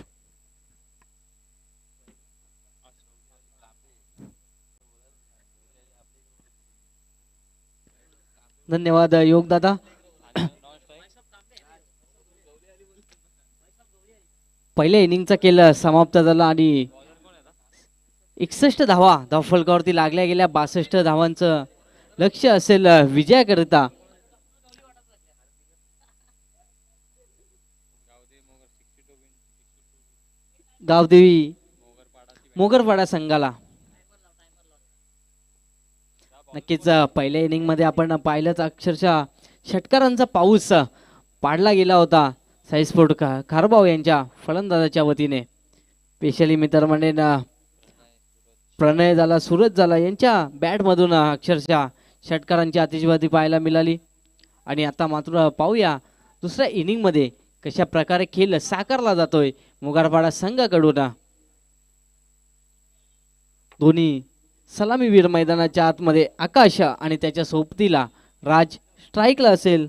धन्यवाद योगदादा. पहिल्या इनिंगचा खेळ समाप्त झाला आणि 61 धावा धावफलकावरती लागल्या गेल्या. 62 धावांचं लक्ष असेल विजयाकरिता. गावदेवी मोगरपाडा संघाला. नक्कीच पहिल्या इनिंग मध्ये आपण पाहिलंच अक्षरशः षटकारांचा पाऊस पाडला गेला होता साईस्पोर्ट खारबाव यांच्या फलंदाजाच्या वतीने. स्पेशली मित्र म्हणेन प्रणय झाला, सूरज झाला यांच्या बॅटमधून अक्षरशः षटकारांची आतिषबाजी पाहायला मिळाली. आणि आता मात्र पाहूया दुसऱ्या इनिंगमध्ये कशा प्रकारे खेळ साकारला जातोय मोगरपाडा संघाकडून. दोन्ही सलामीवीर मैदानाच्या आतमध्ये आकाश आणि त्याच्या सोबतीला राज स्ट्राईकला असेल.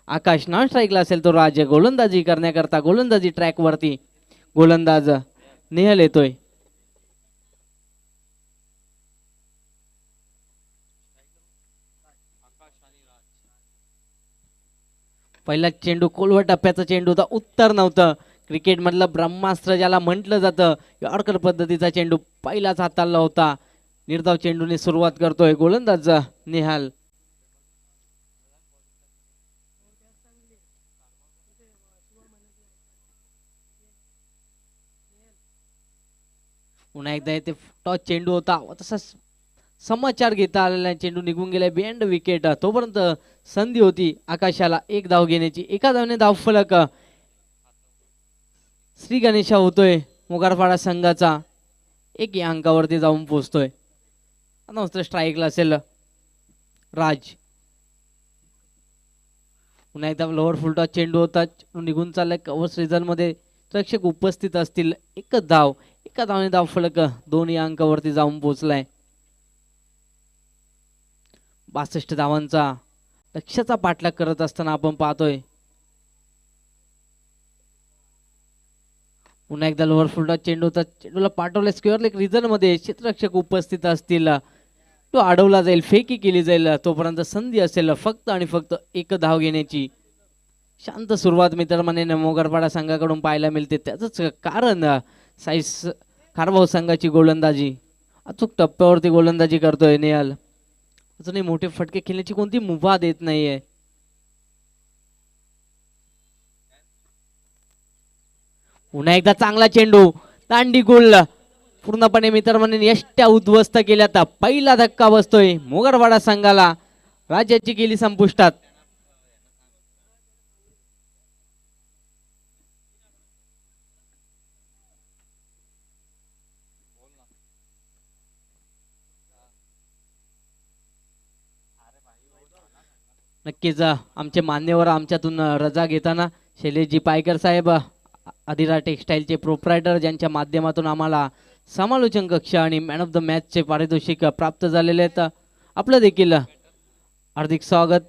आकाश नॉन स्ट्राईकला असेल तो राज गोलंदाजी करण्याकरता गोलंदाजी ट्रॅक वरती गोलंदाज नेहल येतोय. पहिला चेंडू कोलवा टप्प्याचा चेंडू होता, उत्तर नव्हतं. क्रिकेट मधलं ब्रह्मास्त्र ज्याला म्हटलं जातं, यॉर्कर पद्धतीचा चेंडू पहिलाच हाताळला होता. निर्धाव चेंडूने सुरुवात करतोय गोलंदाज नेहाल. पुन्हा एकदा इथे टॉस चेंडू होता, तसा समाचार घेता आलेला चेंडू निघून गेलाय बियॉन्ड विकेट. तोपर्यंत संधी होती आकाशाला 1 धाव घेण्याची. एका धावने धाव फलक श्री गणेशा होतोय मोगरपाडा संघाचा. 1 या अंकावरती जाऊन पोहोचतोय. आता स्ट्राईकला असेल राज. पुन्हा एकदा लोअर फुल टॉस चेंडू होता, निघून चाललाय. कव्हर सीझन मध्ये प्रेक्षक उपस्थित असतील. 1 धाव, एका धावने धाव फलक 2 या अंकावरती जाऊन पोहोचलाय. 62 धावांचा लक्ष्याचा पाठलाग करत असताना आपण पाहतोय. पुन्हा एकदा लोअर फुल टॉस चेंडू होता, चेंडूला पाठवलं स्क्वेअर लेग रिजन मध्ये. क्षेत्ररक्षक उपस्थित असतील, तो अडवला जाईल, फेकी केली जाईल. तोपर्यंत संधी असेल फक्त आणि फक्त 1 धाव घेण्याची. शांत सुरुवात मित्रमंडळींनो मोगरपाडा संघाकडून पाहायला मिळते. त्याचंच कारण साईस खारभाऊ संघाची गोलंदाजी. अचूक टप्प्यावरती गोलंदाजी करतोय निहाल. अजूनही मोठे फटके खेळण्याची कोणती मुभा देत नाहीये. पुन्हा एकदा चांगला चेंडू, दांडी गोल पूर्णपणे मित्रमंडळी यष्ट्या उद्ध्वस्त केल्यात. पहिला धक्का बसतोय मोगरवाडा संघाला. राज्याची गेली संपुष्टात. नक्कीच आमचे मान्यवर आमच्यातून रजा घेताना शैलेशजी पायकर साहेब अधिरा टेक्सटाईलचे प्रोप्रायटर ज्यांच्या माध्यमातून आम्हाला समालोचन कक्ष आणि मॅन ऑफ द मॅचचे पारितोषिक प्राप्त झालेले आहेत. आपलं देखील हार्दिक स्वागत.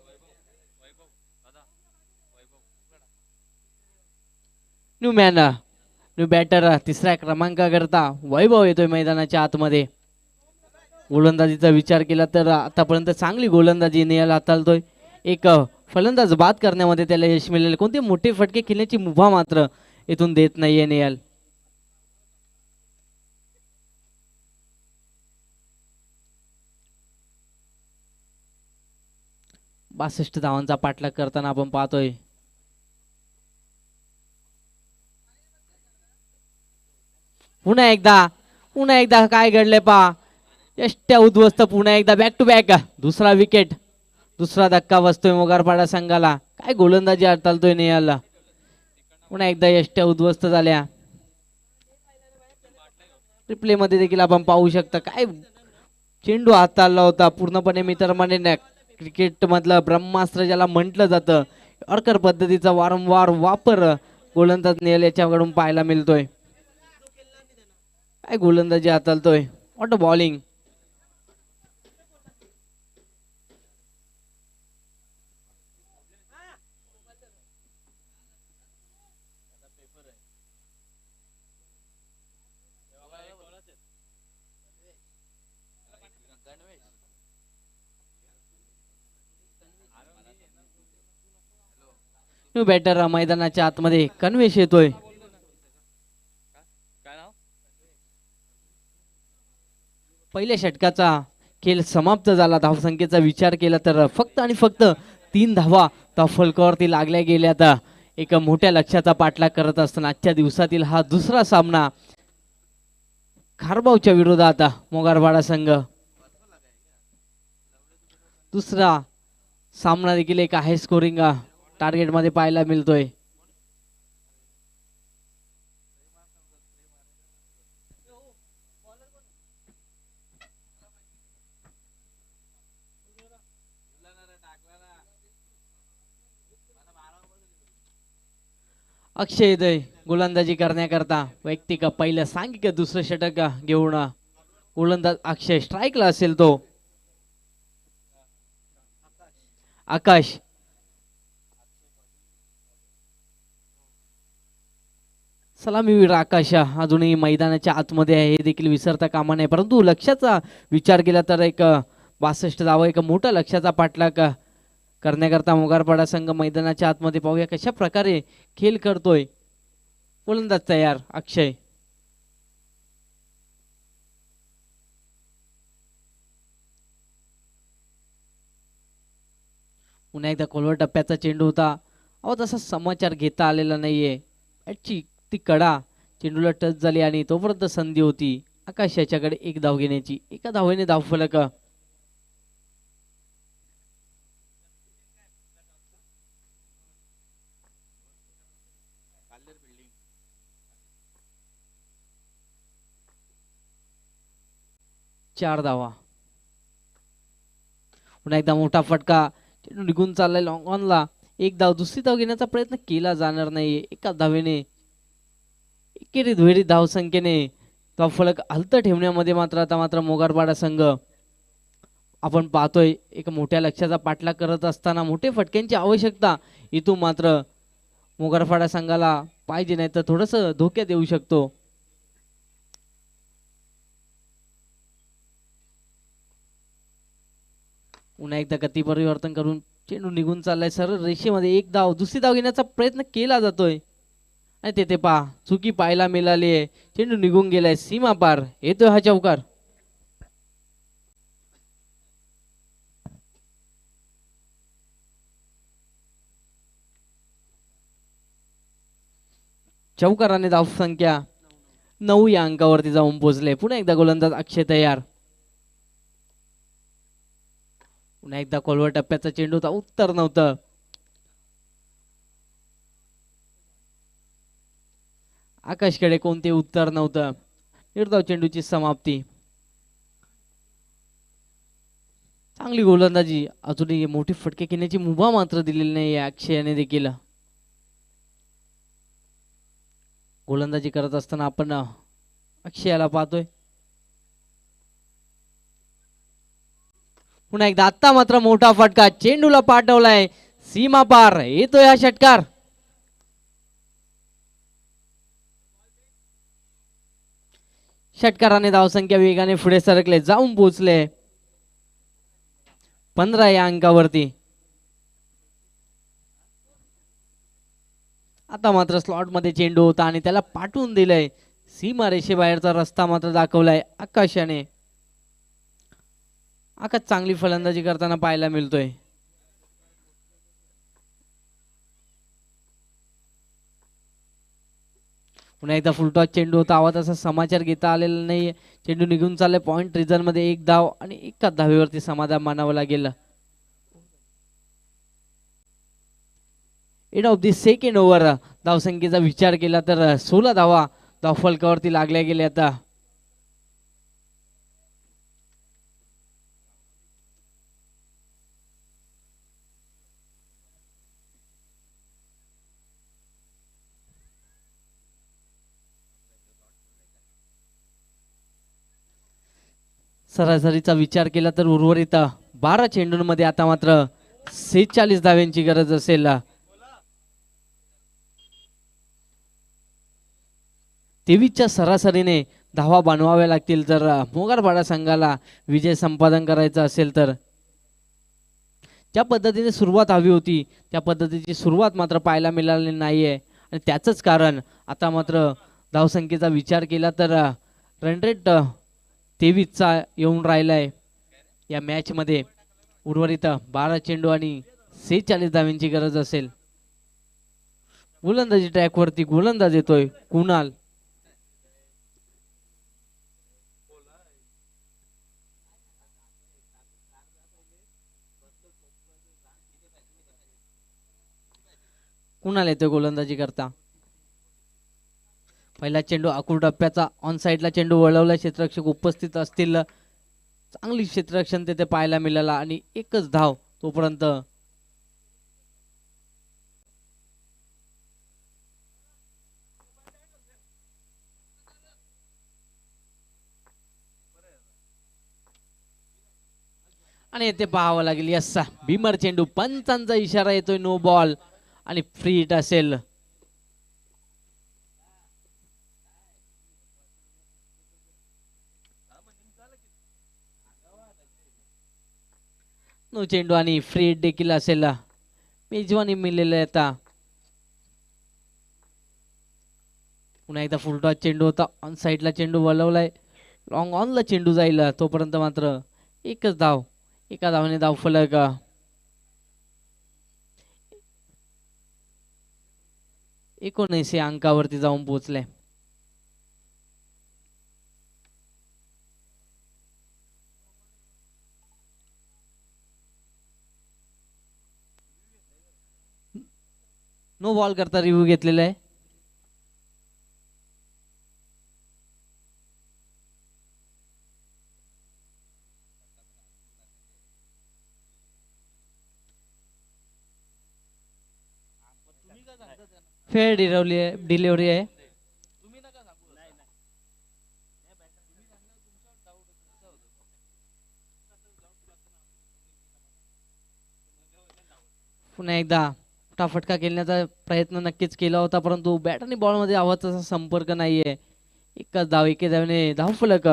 न्यू मॅन न्यू बॅटर तिसऱ्या क्रमांकाकरता वैभव येतोय मैदानाच्या आतमध्ये. गोलंदाजीचा विचार केला तर आतापर्यंत चांगली गोलंदाजी निहाल हाताळतोय. एक फलंदाज बाद करण्यामध्ये त्याला यश मिळाले. कोणते मोठे फटके खेळण्याची मुभा मात्र इथून देत नाहीये निहाल. बासष्ट धावांचा पाठलाग करताना आपण पाहतोय. पुन्हा एकदा काय घडले पा. यष्ट्या उद्ध्वस्त. पुन्हा एकदा बॅक टू बॅक दुसरा विकेट. दुसरा धक्का बसतोय मोगरपाडा संघाला. काय गोलंदाजी हाताळतोय निहालला. पुन्हा एकदा यष्ट्या उद्ध्वस्त झाल्या. रिप्ले मध्ये देखील आपण पाहू शकता काय चेंडू हाताळला होता. पूर्णपणे मित्रमंडळींनी क्रिकेट मधलं ब्रह्मास्त्र ज्याला म्हटलं जातं यॉर्कर पद्धतीचा वारंवार वापर गोलंदाज निहाल याच्याकडून पाहायला मिळतोय. काय गोलंदाजी हाताळतोय. What a bowling. New batter मैदानाच्या आतमध्ये कन्वेश येतोय. पहिल्या षटकाचा खेळ समाप्त झाला. धावसंख्येचा विचार केला तर फक्त आणि फक्त 3 धावा त्या फलकावरती लागल्या गेल्यात. एका मोठ्या लक्ष्याचा पाठलाग करत असताना आजच्या दिवसातील हा दुसरा सामना खारबावच्या विरोधात मोगरवाडा संघ. दुसरा सामना देखील एक हाय स्कोरिंग टार्गेट मध्ये पाहायला मिळतोय. अक्षय येतोय गोलंदाजी करण्याकरता. वैयक्तिक पहिलं सांघिक दुसरं षटक घेऊन गोलंदाज अक्षय स्ट्राईकला असेल तो. आकाश सलामीवीर आकाश अजूनही मैदानाच्या आतमध्ये आहे हे देखील विसरता कामा नये. परंतु लक्ष्याचा विचार केला तर एक 62 धावा एक मोठा लक्ष्याचा पाठलाग करण्याकरता मोगरपाडा संघ मैदानाच्या आतमध्ये. पाहूया कशा प्रकारे खेळ करतोय. गोलंदाज तयार अक्षय. पुन्हा एकदा खोलवर टप्प्याचा चेंडू होता. अहो तसा समाचार घेता आलेला नाहीये. ची ती कडा चेंडूला टच झाली आणि तोपर्यंत संधी होती आकाश याच्याकडे एक धाव घेण्याची. एका धावेने धाव फलक. चार धावा. पुन्हा एकदा मोठा फटका. चेंडू निघून चाललाय लॉंग ऑनला. एक धाव. दुसरी धाव घेण्याचा प्रयत्न केला जाणार नाही. एका धावेने एकेरी दुहेरी धाव संख्येने धाव फलक हलत ठेवण्यामध्ये मात्र मोगरपाडा संघ आपण पाहतोय. एक मोठ्या लक्ष्याचा पाठलाग करत असताना मोठे फटक्यांची आवश्यकता इथून मात्र मोगरपाडा संघाला पाहिजे. नाही तर थोडस धोक्यात येऊ शकतो. पुन्हा एकदा गती परिवर्तन करून चेंडू निघून चाललाय सरळ रेषेमध्ये. एक धाव, दुसरी धाव घेण्याचा प्रयत्न केला जातोय आणि तेथे पहा चुकी पाहायला मिळाली आहे. चेंडू निघून गेलाय सीमा पार. येतोय हा चौकार. चौकाराने धाव संख्या 9 या अंकावरती जाऊन पोहोचले. पुन्हा एकदा गोलंदाज अक्षय तयार. पुन्हा एकदा खोलवर टप्प्याचा चेंडू होता, उत्तर नव्हतं. आकाशकडे कोणते उत्तर नव्हतं. निर्धाव चेंडूची समाप्ती. चांगली गोलंदाजी, अजूनही मोठी फटके घेण्याची मुभा मात्र दिलेली नाही अक्षयाने देखील. गोलंदाजी करत असताना आपण अक्षयाला पाहतोय. पुन्हा एकदा आता मात्र मोठा फटका, चेंडूला पाठवलाय सीमा पार. येतोय हा षटकार. षटकाराने धावसंख्या वेगाने पुढे सरकले, जाऊन पोहोचले 15 या अंकावरती. आता मात्र स्लॉट मध्ये चेंडू होता आणि त्याला पाठवून दिलंय. सीमा रेषेबाहेरचा रस्ता मात्र दाखवलाय आकाशाने. आकाश चांगली फलंदाजी करताना पाहायला मिळतोय. पुन्हा एकदा फुलटॉस चेंडू होता, आवाज असा समाचार घेता आलेला नाही. चेंडू निघून चाललाय पॉइंट रिझन मध्ये. एक धाव आणि एकाच धावेवरती समाधान मानावं लागेल. End of the second over. धावसंख्येचा विचार केला तर 16 धावा धावफलकावरती लागल्या गेल्या. आता सरासरीचा विचार केला तर उर्वरित 12 चेंडूंमध्ये आता मात्र 46 धाव्यांची गरज असेल. 23च्या सरासरीने धावा बनवाव्या लागतील जर मोगरपाडा संघाला विजय संपादन करायचा असेल तर. ज्या पद्धतीने सुरुवात हवी होती त्या पद्धतीची सुरुवात मात्र पाहायला मिळाली नाहीये आणि त्याचंच कारण आता मात्र धावसंख्येचा विचार केला तर रन रेट 23चा येऊन राहिलाय या मॅच मध्ये. उर्वरित 12 चेंडू आणि 46 धाव्यांची गरज असेल. गोलंदाजी ट्रॅकवरती गोलंदाज येतोय कुणाल. कुणाल येतोय गोलंदाजी करता. पहिला चेंडू आकुर टप्प्याचा ऑन साइडला चेंडू वळवला. क्षेत्ररक्षक उपस्थित असतील. चांगली क्षेत्ररक्षण तेथे पाहायला मिळाला आणि एकच धाव तोपर्यंत. आणि येथे पाहावं लागेल यस भीमर चेंडू. पंचांचा इशारा येतोय नो बॉल आणि फ्री हिट असेल. नो चेंडू आणि फ्री हिट देखील असेल. मेजवानी मिळलेलं आहे आता. पुन्हा एकदा फुलटॉस चेंडू होता, ऑन साइडला चेंडू वळवलाय. लॉंग ऑनला चेंडू जाईल तोपर्यंत मात्र एकच धाव. एका धावाने धाव फलक 19 अंकावरती जाऊन पोहोचले. नो बॉल करता रिव्ह्यू घेतलेला आहे. फेअर डिलिव्हरी आहे. पुन्हा एकदा मोठा फटका खेळण्याचा प्रयत्न नक्कीच केला होता परंतु बॅट आणि बॉल मध्ये आवाजाचा संपर्क नाहीये. एकच धाव एके धावने धाव फलक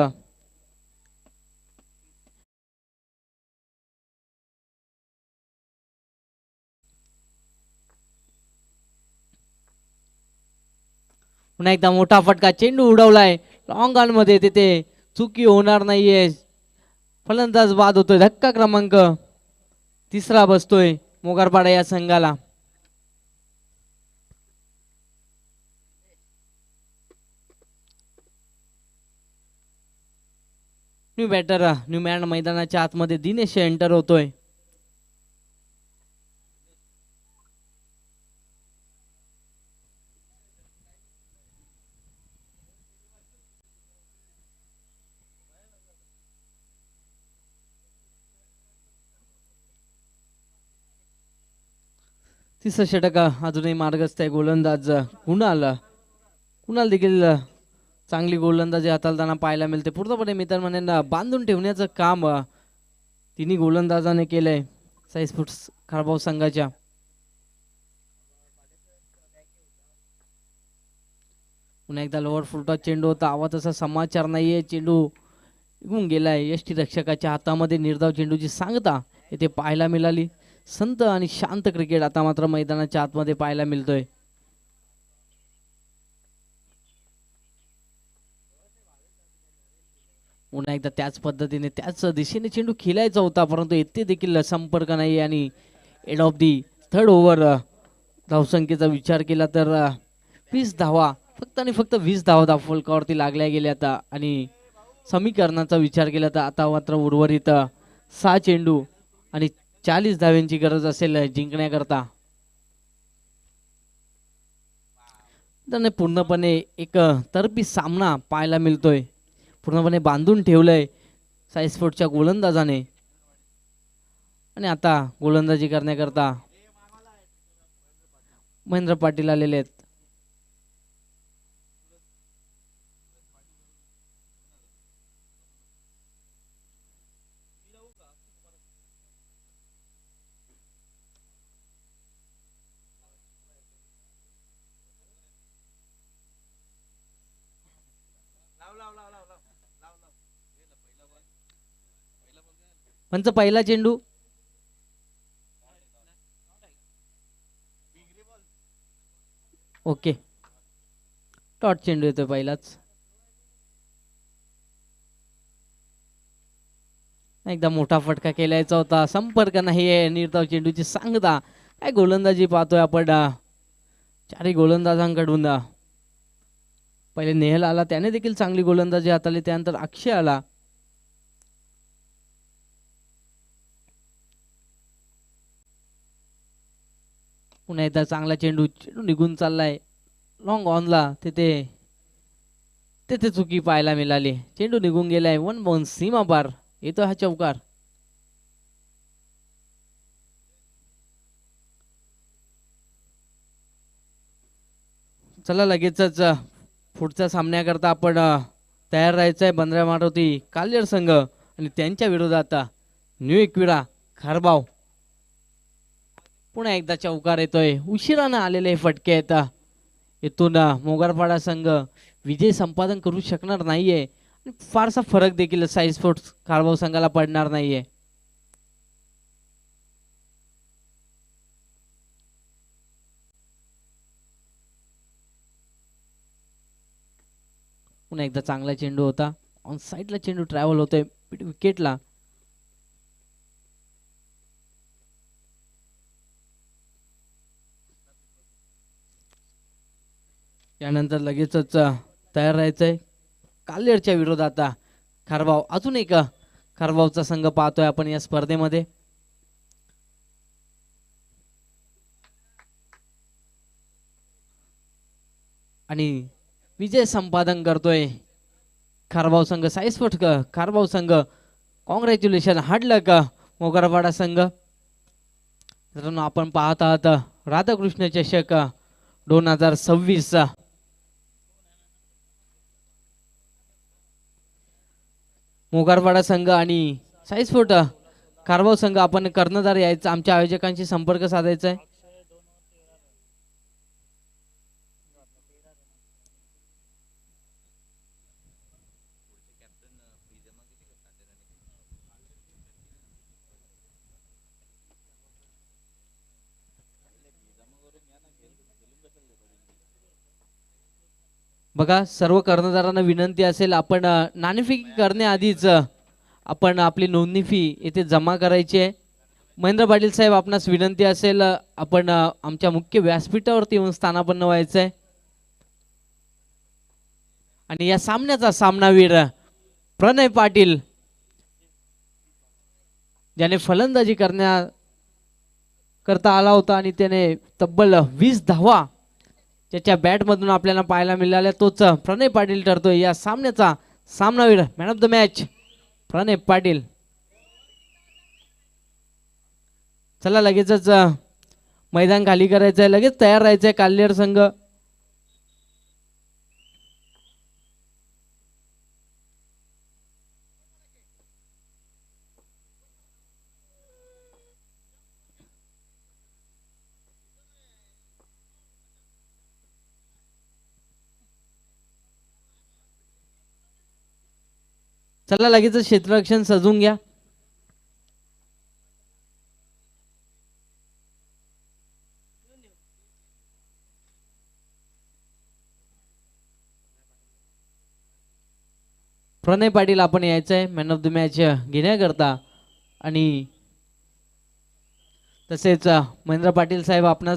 पुन्हा एकदा मोठा फटका, चेंडू उडवलाय लॉंग ऑन मध्ये, तिथे चुकी होणार नाहीये. फलंदाज बाद होतोय. धक्का क्रमांक 3 बसतोय मोगरपाडा या संघाला. न्यू बॅटर, न्यू मॅन मैदानाच्या आतमध्ये दिनेश एंटर होतोय. तिसरं षटक अजूनही मार्गस्थ आहे. गोलंदाज कुणाल देखील चांगली गोलंदाजी हाताळताना पाहायला मिळते. पूर्णपणे मित्रांना बांधून ठेवण्याचं काम तिन्ही गोलंदाजाने केलंय साई स्पोर्ट्स खारबाव संघाच्या. पुन्हा एकदा लोअर फुलटॉस चेंडू होता. आवा तसा समाचार नाहीये. चेंडू निघून गेलाय. यष्टी रक्षकाच्या हातामध्ये निर्धाव चेंडूची सांगता येथे पाहायला मिळाली. संत आणि शांत क्रिकेट आता मात्र मैदानाच्या आतमध्ये पाहायला मिळतोय. पुन्हा एकदा त्याच पद्धतीने त्याच दिशेने चेंडू खेळायचा होता, परंतु येथे देखील संपर्क नाही. आणि end of the third over धावसंख्येचा विचार केला तर 20 धावा, फक्त आणि फक्त 20 धावा फलकावरती लागल्या गेल्या आता. आणि समीकरणाचा विचार केला तर आता मात्र उर्वरित 6 चेंडू आणि 40 धाव्यांची गरज असेल जिंकण्याकरता. त्याने पूर्णपणे एक तर्फी सामना पाहायला मिळतोय. पूर्णपणे बांधून ठेवलंय साई स्पोर्टच्या गोलंदाजाने. आणि आता गोलंदाजी करण्याकरता महेंद्र पाटील आलेले आहेत. पंच पहिला चेंडू, ओके, टॉट चेंडू येतोय पहिलाच. एकदा मोठा फटका केलायचा होता, संपर्क नाहीये. निर्धाव चेंडूची सांगता. काय गोलंदाजी पाहतोय आपण चारही गोलंदाजांकडून. पहिले नेहल आला, त्याने देखील चांगली गोलंदाजी हाताळली. त्यानंतर अक्षय आला. पुन्हा एकदा चांगला चेंडू निघून चाललाय लॉंग ऑनला. तिथे चुकी पाहायला मिळाली. चेंडू निघून गेलाय. 1 बाउन्स सीमा पार. येतो हा चौकार. चला लगेचच पुढच्या सामन्याकरता आपण तयार राहायचंय. बंद्रा मारुती काल्यर संघ आणि त्यांच्या विरोधात न्यू एकविरा खारबाव. पुन्हा एकदा चौकार येतोय. उशिरानं आलेले फटके आहेत. इथून मोगरपाडा संघ विजय संपादन करू शकणार नाहीये. फारसा फरक देखील साई स्पोर्ट्स खारबाव संघाला पडणार नाहीये. पुन्हा एकदा चांगला चेंडू होता. ऑन साईडला चेंडू ट्रॅव्हल होतोय विकेटला. यानंतर लगेचच तयार राहायचंय काल्हेरच्या विरोधात खारबाव. अजून एक खारबावचा संघ पाहतोय आपण या स्पर्धेमध्ये. आणि विजय संपादन करतोय खारबाव संघ. साई स्पोर्ट्स खारबाव संघ कॉंग्रॅच्युलेशन. हार्डलक मोगरपाडा संघ. मित्रांनो आपण पाहत आहात राधाकृष्ण चषक 2026. मोगरपाडा संघ आणि साई स्पोर्ट्स खारबाव संघ आपण कर्णधार यायचं. आमच्या आयोजकांशी संपर्क साधायचा आहे. बघा सर्व कर्णधारांना विनंती असेल आपण नाणेफेकी करण्याआधीच आपण आपली नोंदणी फी येथे जमा करायची आहे. महेंद्र पाटील साहेब आपणास विनंती असेल आपण आमच्या मुख्य व्यासपीठावरती येऊन स्थानापन्न व्हायचं आहे. आणि या सामन्याचा सामनावीर प्रणय पाटील ज्याने फलंदाजी करता आला होता आणि त्याने तब्बल 20 धावा त्याच्या बॅटमधून आपल्याला पाहायला मिळाल्या, तोच प्रणय पाटील ठरतोय या सामन्याचा सामनावीर. मॅन ऑफ द मॅच प्रणय पाटील. चला लगेचच मैदान खाली करायचं आहे, लगेच तयार राहायचं आहे काल्हेर संघ. चला लगेच क्षेत्ररक्षण सजून घ्या. प्रणय पाटील आपण यायचं आहे मॅन ऑफ द मॅच घेण्याकरता. आणि तसेच महेंद्र पाटील साहेब आपण